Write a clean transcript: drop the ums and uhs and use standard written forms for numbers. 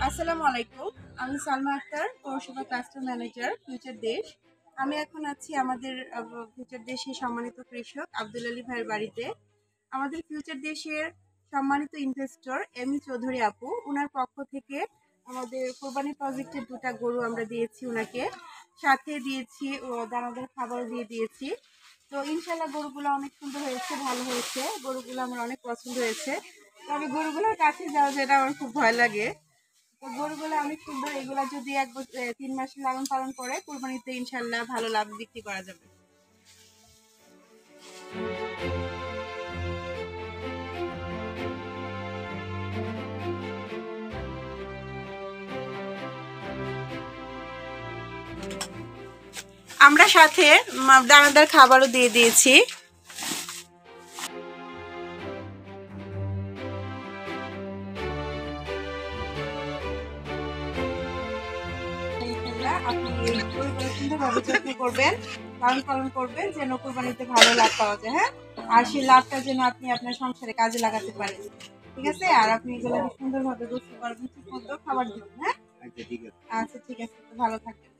আসসালামু আলাইকুম। আমি সালমা আক্তার, পৌরসভা ক্লাস্টার ম্যানেজার, ফিউচার দেশ। আমি এখন আছি আমাদের ফিউচার দেশের সম্মানিত কৃষক আব্দুল আলী ভাইয়ের বাড়িতে। আমাদের ফিউচার দেশের সম্মানিত ইনভেস্টর এম ই চৌধুরী আপু, উনার পক্ষ থেকে আমাদের কোরবানি প্রজেক্টের 2টা গরু আমরা দিয়েছি উনাকে। সাথে দিয়েছি দানাদার খাবারও দিয়েছি। তো ইনশাল্লাহ গরুগুলো অনেক সুন্দর হয়েছে, ভালো হয়েছে। গরুগুলো আমার অনেক পছন্দ হয়েছে। তবে গরুগুলোর কাছে যাওয়া যেটা আমার খুব ভয় লাগে। তো গরুগুলো অনেক সুন্দর। এগুলা যদি 3 মাস লালন পালন করে কুরবানিতে ইনশাল্লাহ ভালো লাভ বিক্রি করা যাবে। আমরা সাথে দানাদার খাবারও দিয়ে দিয়েছি। আপনি গরুগুলো সুন্দরভাবে যত্ন করবেন, লালন পালন করবেন যেন কোরবানিতে ভালো লাভ পাওয়া যায়। হ্যাঁ, আর সেই লাভটা যেন আপনি আপনার সংসারে কাজে লাগাতে পারেন। ঠিক আছে? আর আপনি এগুলোকে সুন্দরভাবে গোসল করবেন, ঠিক মতো খাবার দিবেন। হ্যাঁ, আচ্ছা ঠিক আছে, ভালো থাকবেন।